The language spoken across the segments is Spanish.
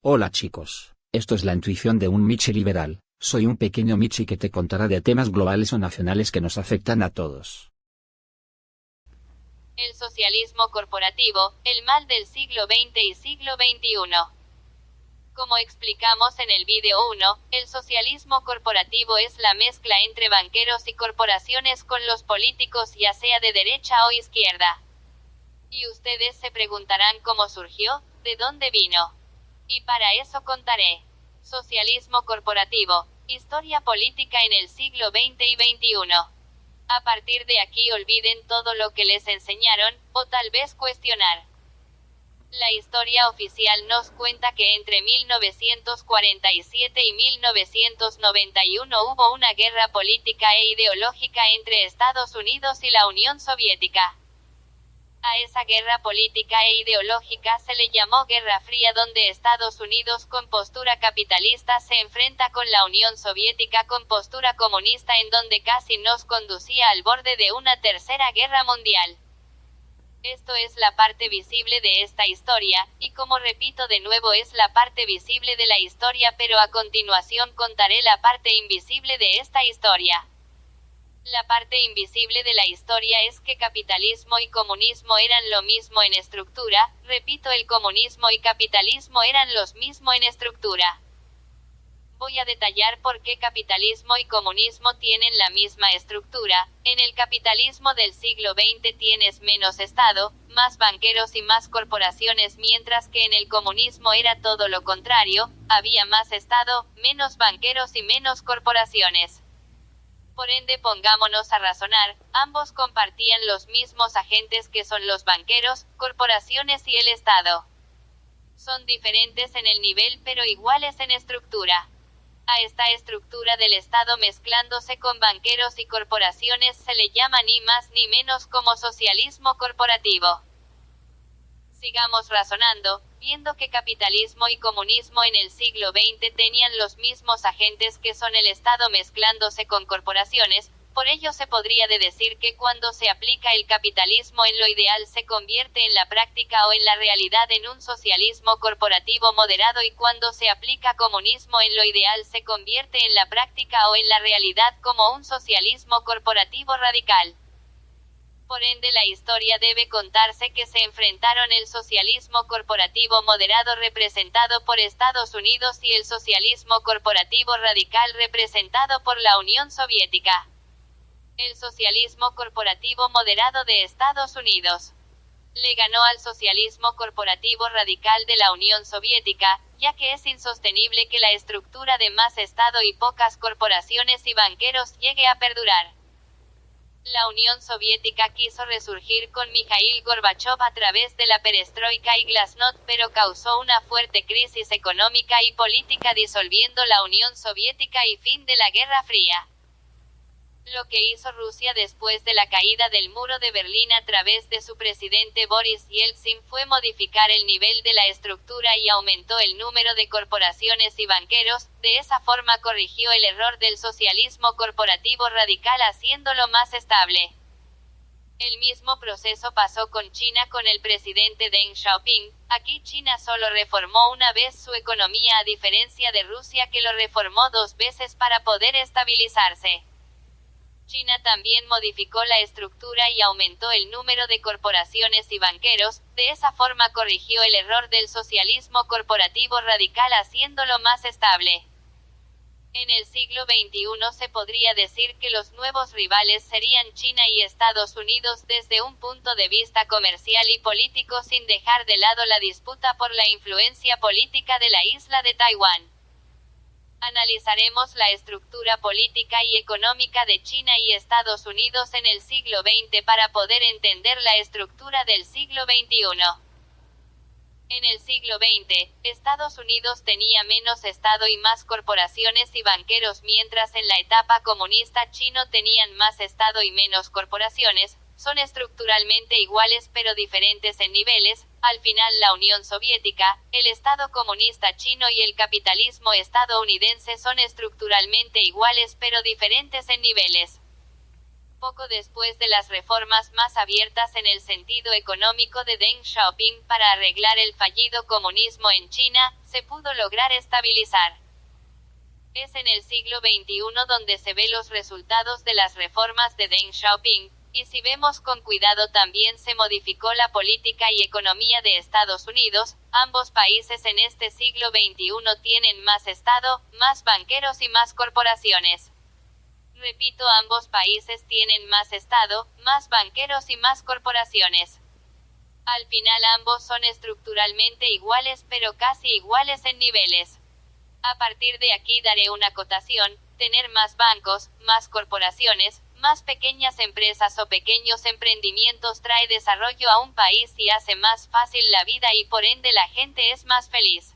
Hola chicos, esto es la intuición de un Michi liberal. Soy un pequeño Michi que te contará de temas globales o nacionales que nos afectan a todos. El socialismo corporativo, el mal del siglo XX y siglo XXI. Como explicamos en el vídeo 1, el socialismo corporativo es la mezcla entre banqueros y corporaciones con los políticos, ya sea de derecha o izquierda. Y ustedes se preguntarán cómo surgió, de dónde vino. Y para eso contaré. Socialismo corporativo, historia política en el siglo XX y XXI. A partir de aquí olviden todo lo que les enseñaron, o tal vez cuestionar. La historia oficial nos cuenta que entre 1947 y 1991 hubo una guerra política e ideológica entre Estados Unidos y la Unión Soviética. A esa guerra política e ideológica se le llamó Guerra Fría, donde Estados Unidos con postura capitalista se enfrenta con la Unión Soviética con postura comunista, en donde casi nos conducía al borde de una tercera guerra mundial. Esto es la parte visible de esta historia, y como repito de nuevo, es la parte visible de la historia, pero a continuación contaré la parte invisible de esta historia. La parte invisible de la historia es que capitalismo y comunismo eran lo mismo en estructura. Repito, el comunismo y capitalismo eran los mismos en estructura. Voy a detallar por qué capitalismo y comunismo tienen la misma estructura. En el capitalismo del siglo XX tienes menos Estado, más banqueros y más corporaciones, mientras que en el comunismo era todo lo contrario, había más Estado, menos banqueros y menos corporaciones. Por ende, pongámonos a razonar, ambos compartían los mismos agentes, que son los banqueros, corporaciones y el Estado. Son diferentes en el nivel pero iguales en estructura. A esta estructura del Estado mezclándose con banqueros y corporaciones se le llama ni más ni menos como socialismo corporativo. Sigamos razonando, viendo que capitalismo y comunismo en el siglo XX tenían los mismos agentes, que son el Estado mezclándose con corporaciones. Por ello se podría decir que cuando se aplica el capitalismo en lo ideal se convierte en la práctica o en la realidad en un socialismo corporativo moderado, y cuando se aplica comunismo en lo ideal se convierte en la práctica o en la realidad como un socialismo corporativo radical. Por ende, la historia debe contarse que se enfrentaron el socialismo corporativo moderado representado por Estados Unidos y el socialismo corporativo radical representado por la Unión Soviética. El socialismo corporativo moderado de Estados Unidos le ganó al socialismo corporativo radical de la Unión Soviética, ya que es insostenible que la estructura de más Estado y pocas corporaciones y banqueros llegue a perdurar. La Unión Soviética quiso resurgir con Mikhail Gorbachev a través de la perestroika y glasnost, pero causó una fuerte crisis económica y política, disolviendo la Unión Soviética y fin de la Guerra Fría. Lo que hizo Rusia después de la caída del muro de Berlín a través de su presidente Boris Yeltsin fue modificar el nivel de la estructura y aumentó el número de corporaciones y banqueros. De esa forma corrigió el error del socialismo corporativo radical, haciéndolo más estable. El mismo proceso pasó con China con el presidente Deng Xiaoping. Aquí China solo reformó una vez su economía, a diferencia de Rusia, que lo reformó 2 veces para poder estabilizarse. China también modificó la estructura y aumentó el número de corporaciones y banqueros. De esa forma corrigió el error del socialismo corporativo radical, haciéndolo más estable. En el siglo XXI se podría decir que los nuevos rivales serían China y Estados Unidos desde un punto de vista comercial y político, sin dejar de lado la disputa por la influencia política de la isla de Taiwán. Analizaremos la estructura política y económica de China y Estados Unidos en el siglo XX para poder entender la estructura del siglo XXI. En el siglo XX, Estados Unidos tenía menos Estado y más corporaciones y banqueros, mientras en la etapa comunista chino tenían más Estado y menos corporaciones. Son estructuralmente iguales pero diferentes en niveles. Al final, la Unión Soviética, el Estado comunista chino y el capitalismo estadounidense son estructuralmente iguales pero diferentes en niveles. Poco después de las reformas más abiertas en el sentido económico de Deng Xiaoping para arreglar el fallido comunismo en China, se pudo lograr estabilizar. Es en el siglo XXI donde se ven los resultados de las reformas de Deng Xiaoping, y si vemos con cuidado también se modificó la política y economía de Estados Unidos. Ambos países en este siglo XXI tienen más Estado, más banqueros y más corporaciones. Repito, ambos países tienen más Estado, más banqueros y más corporaciones. Al final ambos son estructuralmente iguales pero casi iguales en niveles. A partir de aquí daré una acotación: tener más bancos, más corporaciones, más pequeñas empresas o pequeños emprendimientos trae desarrollo a un país y hace más fácil la vida y por ende la gente es más feliz.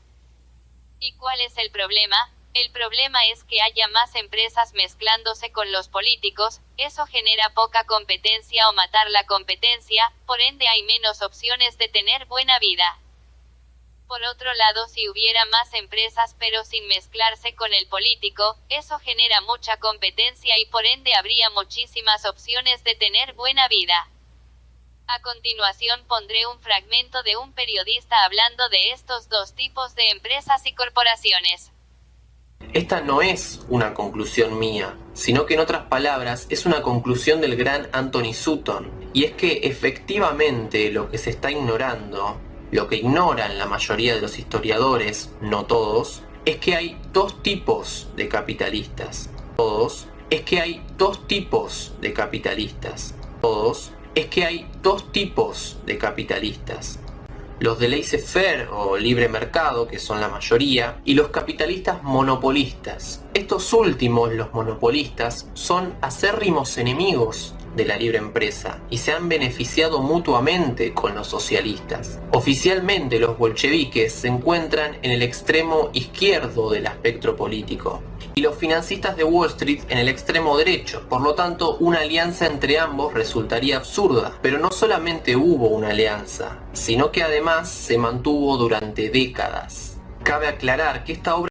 ¿Y cuál es el problema? El problema es que haya más empresas mezclándose con los políticos, eso genera poca competencia o matar la competencia, por ende hay menos opciones de tener buena vida. Por otro lado, si hubiera más empresas pero sin mezclarse con el político, eso genera mucha competencia y por ende habría muchísimas opciones de tener buena vida. A continuación pondré un fragmento de un periodista hablando de estos dos tipos de empresas y corporaciones. Esta no es una conclusión mía, sino que en otras palabras es una conclusión del gran Anthony Sutton, y es que efectivamente lo que se está ignorando, lo que ignoran la mayoría de los historiadores, no todos, es que hay dos tipos de capitalistas. Todos, es que hay dos tipos de capitalistas. Todos, es que hay dos tipos de capitalistas. Los de laissez-faire o libre mercado, que son la mayoría, y los capitalistas monopolistas. Estos últimos, los monopolistas, son acérrimos enemigos de la libre empresa y se han beneficiado mutuamente con los socialistas. Oficialmente los bolcheviques se encuentran en el extremo izquierdo del espectro político y los financistas de Wall Street en el extremo derecho. Por lo tanto, una alianza entre ambos resultaría absurda. Pero no solamente hubo una alianza, sino que además se mantuvo durante décadas. Cabe aclarar que esta obra